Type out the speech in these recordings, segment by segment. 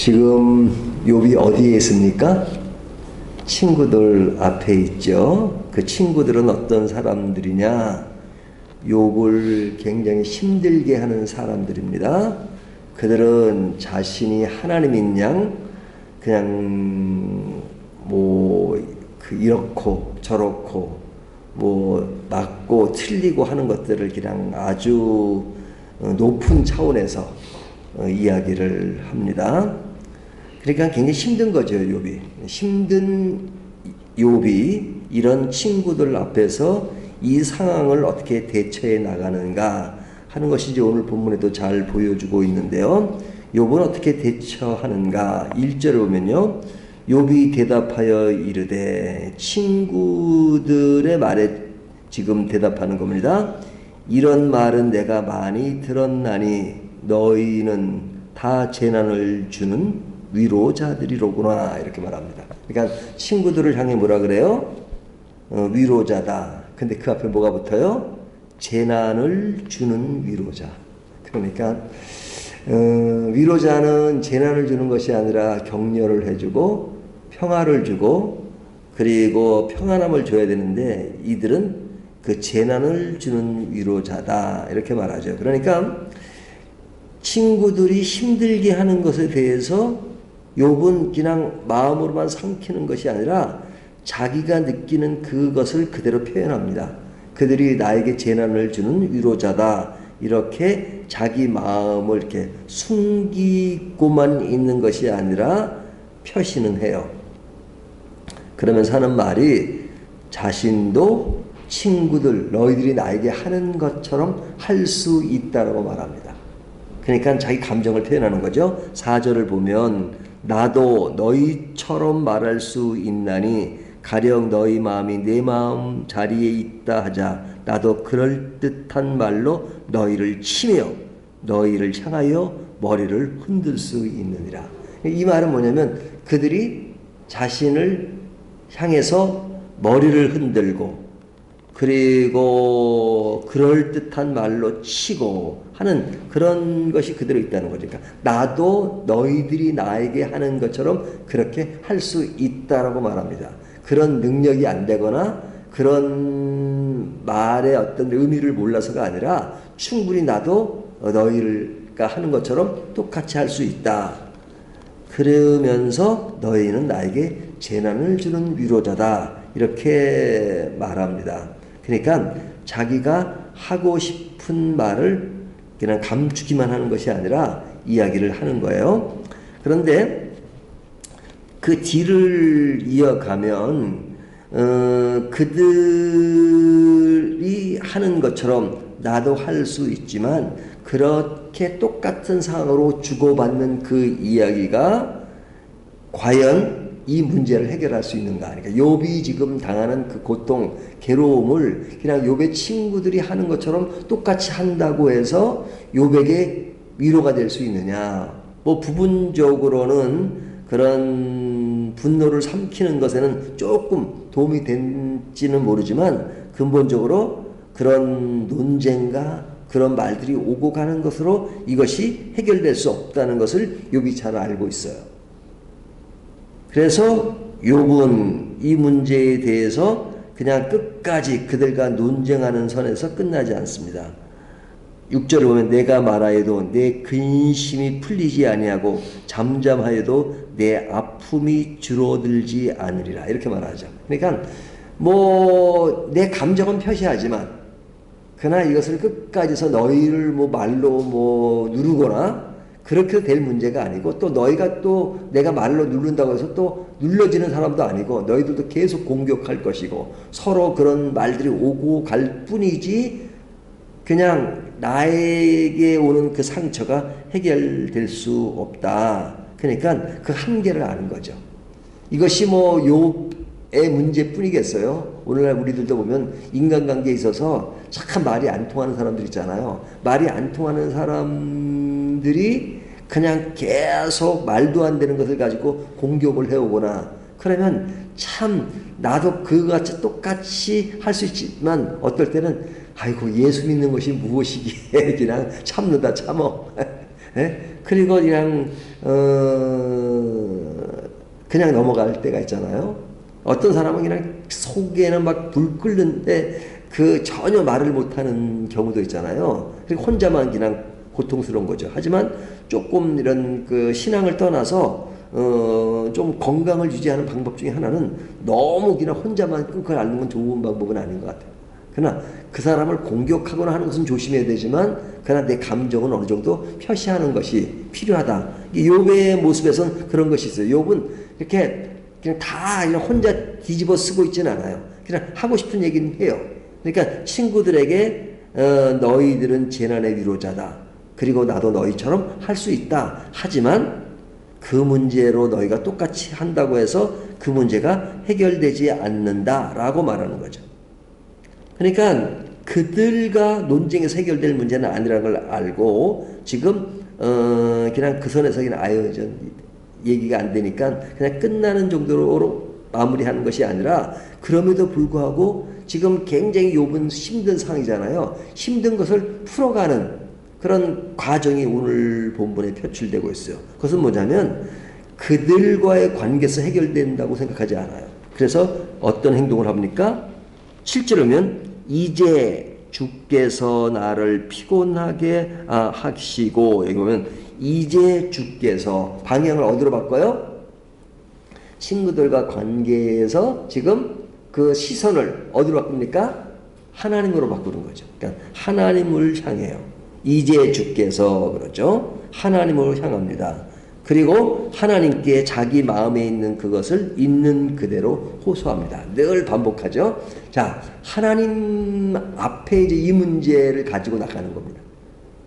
지금 욥이 어디에 있습니까? 친구들 앞에 있죠. 그 친구들은 어떤 사람들이냐? 욥을 굉장히 힘들게 하는 사람들입니다. 그들은 자신이 하나님인 양 그냥 이렇고 저렇고 맞고 틀리고 하는 것들을 그냥 아주 높은 차원에서 이야기를 합니다. 그러니까 굉장히 힘든 거죠, 욥이. 힘든 욥이 이런 친구들 앞에서 이 상황을 어떻게 대처해 나가는가 하는 것이 이제 오늘 본문에도 잘 보여주고 있는데요. 욥은 어떻게 대처하는가? 1절을 보면요. 욥이 대답하여 이르되, 친구들의 말에 지금 대답하는 겁니다. 이런 말은 내가 많이 들었나니 너희는 다 재난을 주는 위로자들이로구나, 이렇게 말합니다. 그러니까 친구들을 향해 뭐라 그래요? 위로자다. 근데 그 앞에 뭐가 붙어요? 재난을 주는 위로자. 그러니까 위로자는 재난을 주는 것이 아니라 격려를 해주고 평화를 주고 그리고 평안함을 줘야 되는데 이들은 그 재난을 주는 위로자다, 이렇게 말하죠. 그러니까 친구들이 힘들게 하는 것에 대해서 욥은 그냥 마음으로만 삼키는 것이 아니라 자기가 느끼는 그것을 그대로 표현합니다. 그들이 나에게 재난을 주는 위로자다, 이렇게 자기 마음을 이렇게 숨기고만 있는 것이 아니라 표시는 해요. 그러면서 하는 말이 자신도 친구들, 너희들이 나에게 하는 것처럼 할 수 있다라고 말합니다. 그러니까 자기 감정을 표현하는 거죠. 4절을 보면 나도 너희처럼 말할 수 있나니 가령 너희 마음이 내 마음 자리에 있다 하자. 나도 그럴듯한 말로 너희를 치며 너희를 향하여 머리를 흔들 수 있느니라. 이 말은 뭐냐면 그들이 자신을 향해서 머리를 흔들고 그리고 그럴듯한 말로 치고 하는 그런 것이 그대로 있다는 거죠. 그러니까 나도 너희들이 나에게 하는 것처럼 그렇게 할 수 있다라고 말합니다. 그런 능력이 안 되거나 그런 말의 어떤 의미를 몰라서가 아니라 충분히 나도 너희가 하는 것처럼 똑같이 할 수 있다. 그러면서 너희는 나에게 재난을 주는 위로자다, 이렇게 말합니다. 그러니까 자기가 하고 싶은 말을 그냥 감추기만 하는 것이 아니라 이야기를 하는 거예요. 그런데 그 뒤를 이어가면 그들이 하는 것처럼 나도 할 수 있지만 그렇게 똑같은 상황으로 주고받는 그 이야기가 과연 이 문제를 해결할 수 있는가? 그러니까 욥이 지금 당하는 그 고통, 괴로움을 그냥 욥의 친구들이 하는 것처럼 똑같이 한다고 해서 욥에게 위로가 될 수 있느냐? 부분적으로는 그런 분노를 삼키는 것에는 조금 도움이 될지는 모르지만 근본적으로 그런 논쟁과 그런 말들이 오고 가는 것으로 이것이 해결될 수 없다는 것을 욥이 잘 알고 있어요. 그래서 욥은 이 문제에 대해서 그냥 끝까지 그들과 논쟁하는 선에서 끝나지 않습니다. 6절을 보면 내가 말하여도 내 근심이 풀리지 아니하고 잠잠하여도 내 아픔이 줄어들지 않으리라, 이렇게 말하죠. 그러니까 내 감정은 표시하지만 그러나 이것을 끝까지 해서 너희를 말로 누르거나 그렇게 될 문제가 아니고 또 너희가 또 내가 말로 누른다고 해서 또 눌러지는 사람도 아니고 너희들도 계속 공격할 것이고 서로 그런 말들이 오고 갈 뿐이지 그냥 나에게 오는 그 상처가 해결될 수 없다. 그러니까 그 한계를 아는 거죠. 이것이 욥의 문제뿐이겠어요. 오늘날 우리들도 보면 인간관계에 있어서 참 말이 안 통하는 사람들 있잖아요. 말이 안 통하는 사람들이 그냥 계속 말도 안 되는 것을 가지고 공격을 해오거나 그러면 참 나도 그같이 똑같이 할 수 있지만 어떨 때는 아이고 예수 믿는 것이 무엇이기에 그냥 참는다 참어 예? 그리고 그냥 넘어갈 때가 있잖아요. 어떤 사람은 그냥 속에는 막 불 끓는데 그 전혀 말을 못하는 경우도 있잖아요. 그리고 혼자만 그냥 고통스러운 거죠. 하지만 조금 이런 그 신앙을 떠나서 좀 건강을 유지하는 방법 중에 하나는 너무 그냥 혼자만 끙끙 앓는 건 좋은 방법은 아닌 것 같아요. 그러나 그 사람을 공격하거나 하는 것은 조심해야 되지만 그러나 내 감정은 어느 정도 표시하는 것이 필요하다. 욥의 모습에서는 그런 것이 있어요. 욥은 이렇게 그냥 다 그냥 혼자 뒤집어 쓰고 있지는 않아요. 그냥 하고 싶은 얘기는 해요. 그러니까 친구들에게 너희들은 재난의 위로자다. 그리고 나도 너희처럼 할 수 있다. 하지만 그 문제로 너희가 똑같이 한다고 해서 그 문제가 해결되지 않는다라고 말하는 거죠. 그러니까 그들과 논쟁에서 해결될 문제는 아니라는 걸 알고 지금 그냥 그 선에서 그냥 얘기가 안 되니까 그냥 끝나는 정도로 마무리하는 것이 아니라 그럼에도 불구하고 지금 굉장히 욥은 힘든 상황이잖아요. 힘든 것을 풀어가는 그런 과정이 오늘 본문에 표출되고 있어요. 그것은 뭐냐면 그들과의 관계에서 해결된다고 생각하지 않아요. 그래서 어떤 행동을 합니까? 실제로면 이제 주께서 나를 피곤하게 하시고 여기 보면 이제 주께서 방향을 어디로 바꿔요? 친구들과 관계에서 지금 그 시선을 어디로 바꿉니까? 하나님으로 바꾸는 거죠. 그러니까 하나님을 향해요. 이제 주께서 그러죠. 하나님을 향합니다. 그리고 하나님께 자기 마음에 있는 그것을 있는 그대로 호소합니다. 늘 반복하죠. 자, 하나님 앞에 이제 이 문제를 가지고 나가는 겁니다.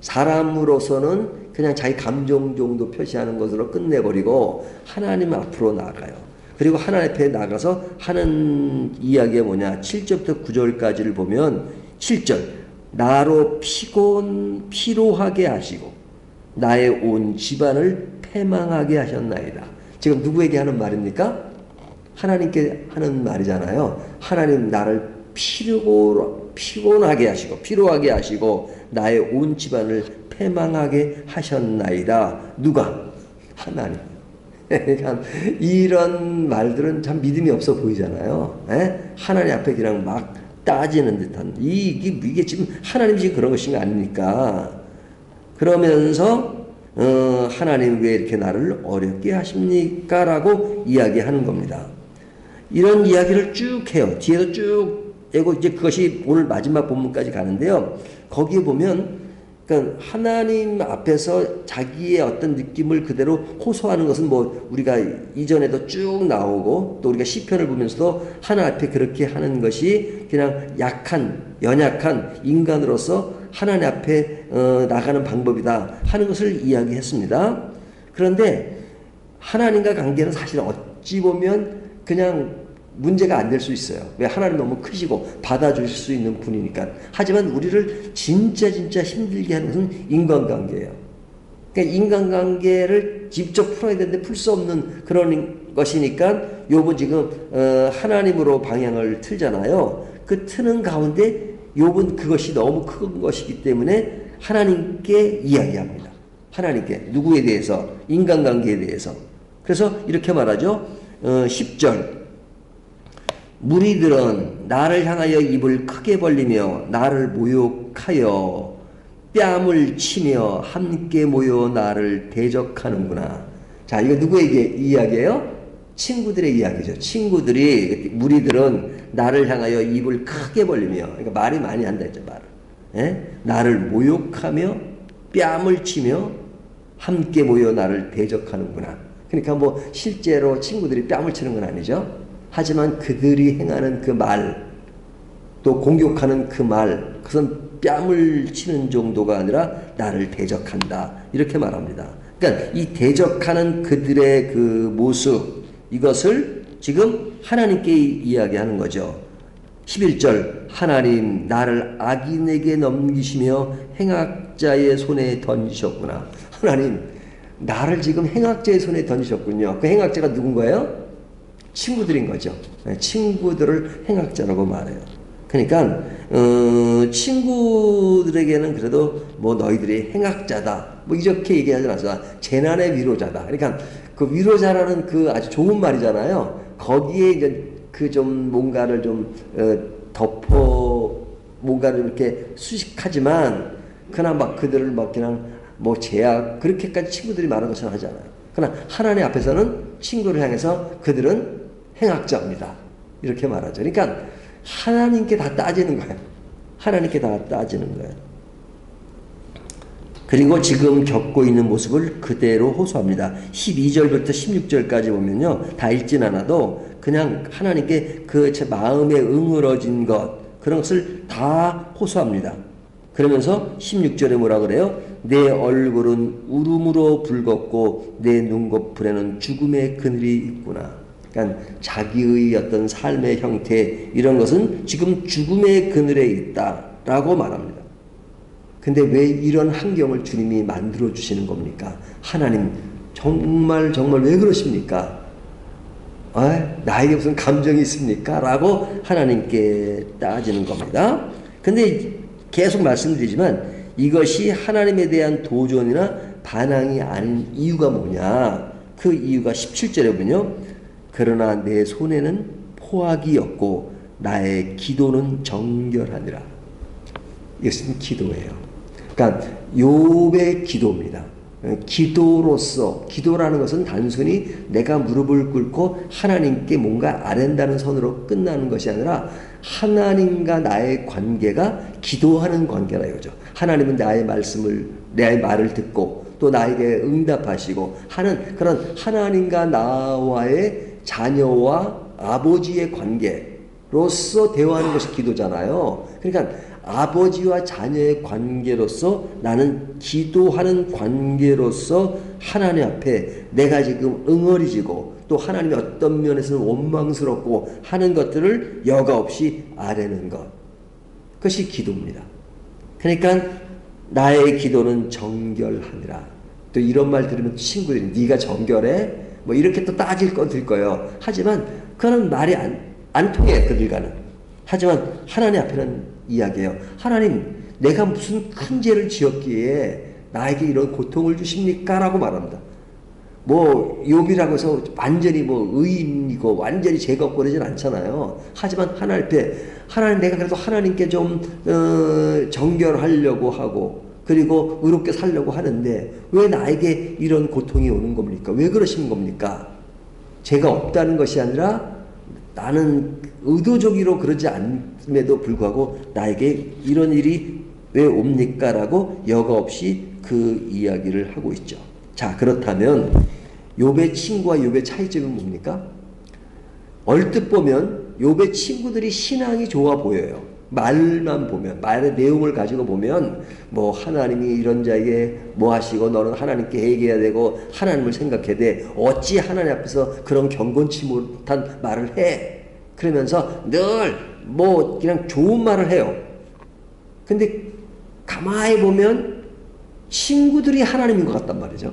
사람으로서는 그냥 자기 감정 정도 표시하는 것으로 끝내버리고 하나님 앞으로 나아가요. 그리고 하나님 앞에 나가서 하는 이야기가 뭐냐. 7절부터 9절까지를 보면 7절 나로 피로하게 하시고 나의 온 집안을 패망하게 하셨나이다. 지금 누구에게 하는 말입니까? 하나님께 하는 말이잖아요. 하나님 나를 피곤하게 하시고 피로하게 하시고 나의 온 집안을 패망하게 하셨나이다. 누가? 하나님. 그러니까 이런 말들은 참 믿음이 없어 보이잖아요. 하나님 앞에 그냥 막 따지는 듯한 이게 지금 하나님이 지금 그런 것인 거 아닙니까? 그러면서 하나님 왜 이렇게 나를 어렵게 하십니까? 라고 이야기하는 겁니다. 이런 이야기를 쭉 해요. 뒤에도 쭉 하고 이제 그것이 오늘 마지막 본문까지 가는데요. 거기에 보면 그러니까 하나님 앞에서 자기의 어떤 느낌을 그대로 호소하는 것은 뭐 우리가 이전에도 쭉 나오고 또 우리가 시편을 보면서도 하나님 앞에 그렇게 하는 것이 그냥 연약한 인간으로서 하나님 앞에 나가는 방법이다 하는 것을 이야기했습니다. 그런데 하나님과 관계는 사실 어찌 보면 그냥 문제가 안 될 수 있어요. 왜? 하나님 너무 크시고 받아주실 수 있는 분이니까. 하지만 우리를 진짜 힘들게 하는 것은 인간관계예요. 그러니까 인간관계를 직접 풀어야 되는데 풀 수 없는 그런 것이니까 욥은 지금 하나님으로 방향을 틀잖아요. 그 트는 가운데 욥은 그것이 너무 큰 것이기 때문에 하나님께 이야기합니다. 하나님께. 누구에 대해서? 인간관계에 대해서. 그래서 이렇게 말하죠. 10절 무리들은 나를 향하여 입을 크게 벌리며 나를 모욕하여 뺨을 치며 함께 모여 나를 대적하는구나. 자, 이거 누구에게 이야기예요? 친구들의 이야기죠. 무리들은 나를 향하여 입을 크게 벌리며, 그러니까 말이 많이 한다 했죠, 말을. 나를 모욕하며 뺨을 치며 함께 모여 나를 대적하는구나. 그러니까 뭐 실제로 친구들이 뺨을 치는 건 아니죠. 하지만 그들이 행하는 그 말, 또 공격하는 그 말, 그것은 뺨을 치는 정도가 아니라 나를 대적한다. 이렇게 말합니다. 그러니까 이 대적하는 그들의 그 모습, 이것을 지금 하나님께 이야기하는 거죠. 11절 하나님 나를 악인에게 넘기시며 행악자의 손에 던지셨구나. 하나님 나를 지금 행악자의 손에 던지셨군요. 그 행악자가 누군가요? 친구들인 거죠. 친구들을 행악자라고 말해요. 그러니까 친구들에게는 그래도 뭐 너희들이 행악자다 뭐 이렇게 얘기하지 않았어. 재난의 위로자다. 그러니까 그 위로자라는 그 아주 좋은 말이잖아요. 거기에 이제 그 좀 뭔가를 좀 덮어 뭔가를 이렇게 수식하지만 그러나 막 그들을 막 그냥 뭐 제약 그렇게까지 친구들이 말하는 것처럼 하지 않아요. 그러나 하나님 앞에서는 친구를 향해서 그들은 행악자입니다. 이렇게 말하죠. 그러니까 하나님께 다 따지는 거예요. 하나님께 다 따지는 거예요. 그리고 지금 겪고 있는 모습을 그대로 호소합니다. 12절부터 16절까지 보면요. 다 읽진 않아도 그냥 하나님께 그 제 마음에 응으러진 것 그런 것을 다 호소합니다. 그러면서 16절에 뭐라 그래요? 내 얼굴은 울음으로 붉었고 내 눈꺼풀에는 죽음의 그늘이 있구나. 그러니까 자기의 어떤 삶의 형태 이런 것은 지금 죽음의 그늘에 있다라고 말합니다. 근데 왜 이런 환경을 주님이 만들어 주시는 겁니까? 하나님 정말 왜 그러십니까? 나에게 무슨 감정이 있습니까? 라고 하나님께 따지는 겁니다. 근데 계속 말씀드리지만 이것이 하나님에 대한 도전이나 반항이 아닌 이유가 뭐냐? 그 이유가 17절에 보면요. 그러나 내 손에는 포악이 없고 나의 기도는 정결하니라. 이것은 기도예요. 그러니까 욥의 기도입니다. 기도로서 기도라는 것은 단순히 내가 무릎을 꿇고 하나님께 뭔가 아랜다는 선으로 끝나는 것이 아니라 하나님과 나의 관계가 기도하는 관계라 이거죠. 하나님은 나의 말을 듣고 또 나에게 응답하시고 하는 그런 하나님과 나와의 자녀와 아버지의 관계로서 대화하는 것이 기도잖아요. 그러니까 아버지와 자녀의 관계로서 나는 기도하는 관계로서 하나님 앞에 내가 지금 응어리지고 또 하나님의 어떤 면에서는 원망스럽고 하는 것들을 여과 없이 아뢰는 것. 그것이 기도입니다. 그러니까 나의 기도는 정결하니라. 또 이런 말 들으면 친구들이 네가 정결해? 뭐 이렇게 또 따질 거 들 거예요. 하지만 그런 말이 안 통해요. 그들과는. 하지만 하나님 앞에는 이야기해요. 하나님 내가 무슨 큰 죄를 지었기에 나에게 이런 고통을 주십니까? 라고 말합니다. 뭐 욥이라고 해서 완전히 뭐 의인이고 완전히 죄가 없고 그러진 않잖아요. 하지만 하나님 앞에 하나님 내가 그래도 하나님께 좀 정결하려고 하고 그리고 의롭게 살려고 하는데 왜 나에게 이런 고통이 오는 겁니까? 왜 그러신 겁니까? 죄가 없다는 것이 아니라 나는 의도적으로 그러지 않음에도 불구하고 나에게 이런 일이 왜 옵니까? 라고 여과 없이 그 이야기를 하고 있죠. 자, 그렇다면 욥의 친구와 욥의 차이점은 뭡니까? 얼뜻 보면 욥의 친구들이 신앙이 좋아 보여요. 말만 보면, 말의 내용을 가지고 보면 뭐 하나님이 이런 자에게 뭐 하시고 너는 하나님께 회개해야 되고 하나님을 생각해야 돼. 어찌 하나님 앞에서 그런 경건치 못한 말을 해. 그러면서 늘 뭐 그냥 좋은 말을 해요. 근데 가만히 보면 친구들이 하나님인 것 같단 말이죠.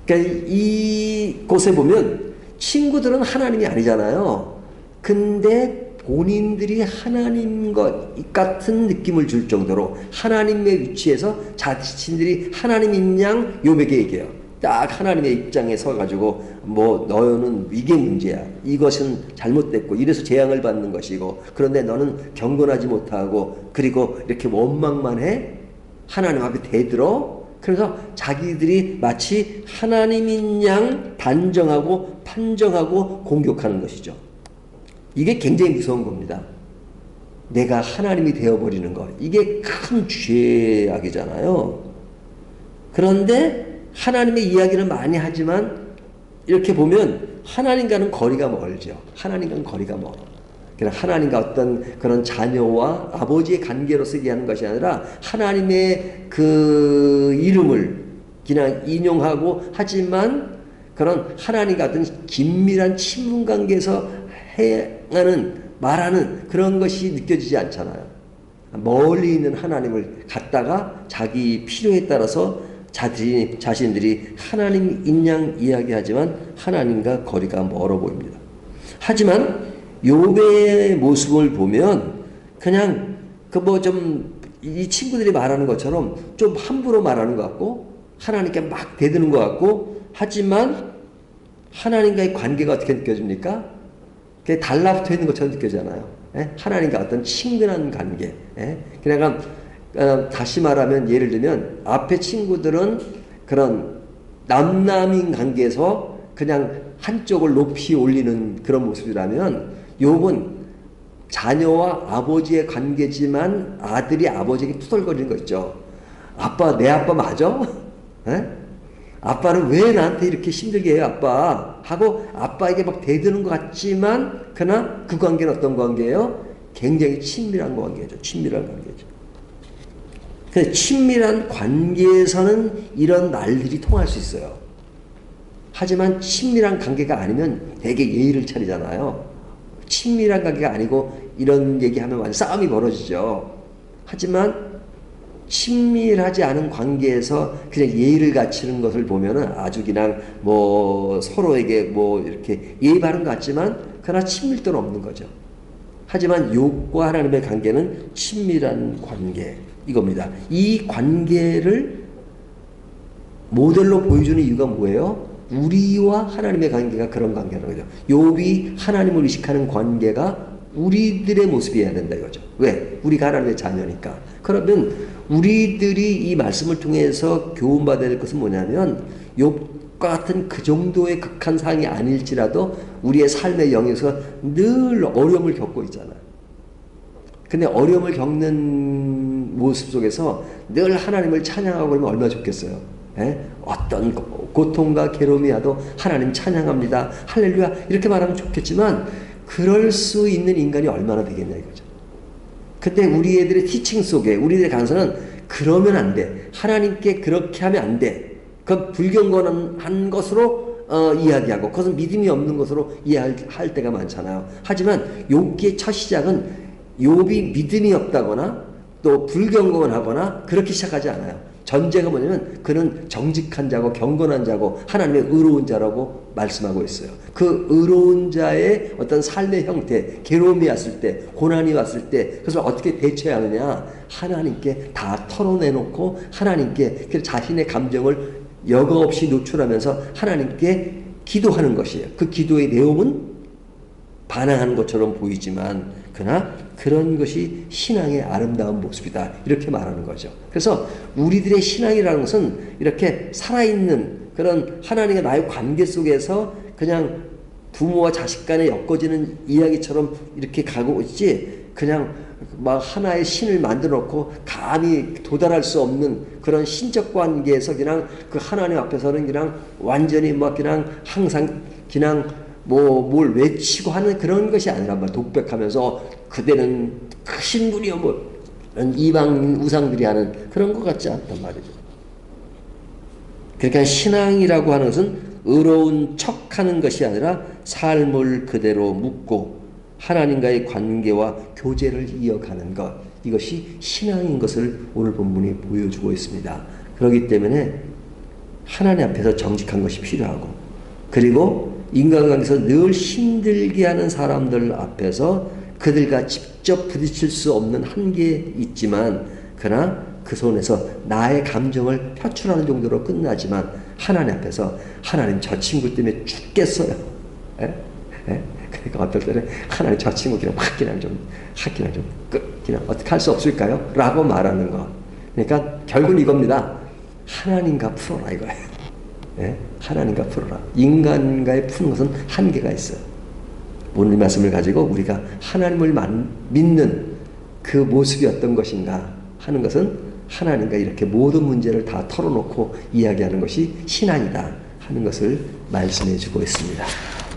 그러니까 이곳에 보면 친구들은 하나님이 아니잖아요. 근데 본인들이 하나님 것 같은 느낌을 줄 정도로 하나님의 위치에서 자신들이 하나님인 양 욥에게 얘기해요. 딱 하나님의 입장에 서가지고 뭐 너는 이게 문제야. 이것은 잘못됐고 이래서 재앙을 받는 것이고 그런데 너는 경건하지 못하고 그리고 이렇게 원망만 해. 하나님 앞에 대들어. 그래서 자기들이 마치 하나님인 양 단정하고 판정하고 공격하는 것이죠. 이게 굉장히 무서운 겁니다. 내가 하나님이 되어버리는 것. 이게 큰 죄악이잖아요. 그런데 하나님의 이야기를 많이 하지만 이렇게 보면 하나님과는 거리가 멀죠. 하나님과는 거리가 멀어. 그냥 하나님과 어떤 그런 자녀와 아버지의 관계로서 얘기하는 것이 아니라 하나님의 그 이름을 그냥 인용하고 하지만 그런 하나님과 어떤 긴밀한 친분 관계에서 행하는 말하는 그런 것이 느껴지지 않잖아요. 멀리 있는 하나님을 갖다가 자기 필요에 따라서 자신들이 하나님인 양 이야기하지만 하나님과 거리가 멀어 보입니다. 하지만 욥의 모습을 보면 그냥 그 뭐 좀 이 친구들이 말하는 것처럼 좀 함부로 말하는 것 같고 하나님께 막 대드는 것 같고 하지만 하나님과의 관계가 어떻게 느껴집니까? 그게 달라붙어 있는 것처럼 느껴지잖아요. 예? 하나님과 어떤 친근한 관계. 예? 그러니까 다시 말하면 예를 들면 앞에 친구들은 그런 남남인 관계에서 그냥 한쪽을 높이 올리는 그런 모습이라면 욥은 자녀와 아버지의 관계지만 아들이 아버지에게 투덜거리는 거 있죠. 아빠, 내 아빠 맞아? 에? 아빠는 왜 나한테 이렇게 힘들게 해요, 아빠? 하고 아빠에게 막 대드는 것 같지만 그러나 그 관계는 어떤 관계예요? 굉장히 친밀한 관계죠. 친밀한 관계죠. 그래서 친밀한 관계에서는 이런 말들이 통할 수 있어요. 하지만 친밀한 관계가 아니면 되게 예의를 차리잖아요. 친밀한 관계가 아니고 이런 얘기하면 완전 싸움이 벌어지죠. 하지만 친밀하지 않은 관계에서 그냥 예의를 갖추는 것을 보면은 아주 그냥 뭐 서로에게 뭐 이렇게 예의 바른 것 같지만 그러나 친밀도는 없는 거죠. 하지만 욥과 하나님의 관계는 친밀한 관계 이겁니다. 이 관계를 모델로 보여주는 이유가 뭐예요? 우리와 하나님의 관계가 그런 관계라는 거죠. 욥이 하나님을 의식하는 관계가 우리들의 모습이어야 된다 이거죠. 왜? 우리가 하나님의 자녀니까. 그러면 우리들이 이 말씀을 통해서 교훈받아야 될 것은 뭐냐면 욥과 같은 그 정도의 극한 상황이 아닐지라도 우리의 삶의 영역에서 늘 어려움을 겪고 있잖아요. 근데 어려움을 겪는 모습 속에서 늘 하나님을 찬양하고 그러면 얼마나 좋겠어요. 예? 어떤 고통과 괴로움이 와도 하나님 찬양합니다. 할렐루야 이렇게 말하면 좋겠지만 그럴 수 있는 인간이 얼마나 되겠냐 이거죠. 근데 우리 애들의 티칭 속에 우리들의 강서는 그러면 안 돼. 하나님께 그렇게 하면 안 돼. 그건 불경건한 것으로 이야기하고 그것은 믿음이 없는 것으로 이해할 때가 많잖아요. 하지만 욥기의 첫 시작은 욥이 믿음이 없다거나 또 불경건하거나 그렇게 시작하지 않아요. 전제가 뭐냐면 그는 정직한 자고 경건한 자고 하나님의 의로운 자라고 말씀하고 있어요. 그 의로운 자의 어떤 삶의 형태, 괴로움이 왔을 때, 고난이 왔을 때 그것을 어떻게 대처하느냐 하나님께 다 털어내놓고 하나님께 자신의 감정을 여과 없이 노출하면서 하나님께 기도하는 것이에요. 그 기도의 내용은 반항하는 것처럼 보이지만 그러나 그런 것이 신앙의 아름다운 모습이다 이렇게 말하는 거죠. 그래서 우리들의 신앙이라는 것은 이렇게 살아있는 그런 하나님과 나의 관계 속에서 그냥 부모와 자식 간에 엮어지는 이야기처럼 이렇게 가고 있지 그냥 막 하나의 신을 만들어 놓고 감히 도달할 수 없는 그런 신적 관계에서 그냥 그 하나님 앞에서는 그냥 완전히 막 그냥 항상 그냥 뭘 외치고 하는 그런 것이 아니란 말이야. 독백하면서 그대는 크신 분이요 뭐 이방 우상들이 하는 그런 것 같지 않단 말이죠. 그러니까 신앙이라고 하는 것은 의로운 척하는 것이 아니라 삶을 그대로 묻고 하나님과의 관계와 교제를 이어가는 것 이것이 신앙인 것을 오늘 본문이 보여주고 있습니다. 그렇기 때문에 하나님 앞에서 정직한 것이 필요하고 그리고 인간관계에서 늘 힘들게 하는 사람들 앞에서 그들과 직접 부딪힐 수 없는 한계에 있지만 그러나 그 손에서 나의 감정을 표출하는 정도로 끝나지만 하나님 앞에서 하나님 저 친구 때문에 죽겠어요. 에? 그러니까 어떨 때는 하나님 저 친구 그냥 그냥 좀 그냥 어떻게 할 수 없을까요? 라고 말하는 거. 그러니까 결국은 이겁니다. 하나님과 풀어라 이거예요. 예? 하나님과 풀어라. 인간과의 푸는 것은 한계가 있어요. 오늘 말씀을 가지고 우리가 하나님을 믿는 그 모습이 어떤 것인가 하는 것은 하나님과 이렇게 모든 문제를 다 털어놓고 이야기하는 것이 신앙이다 하는 것을 말씀해 주고 있습니다.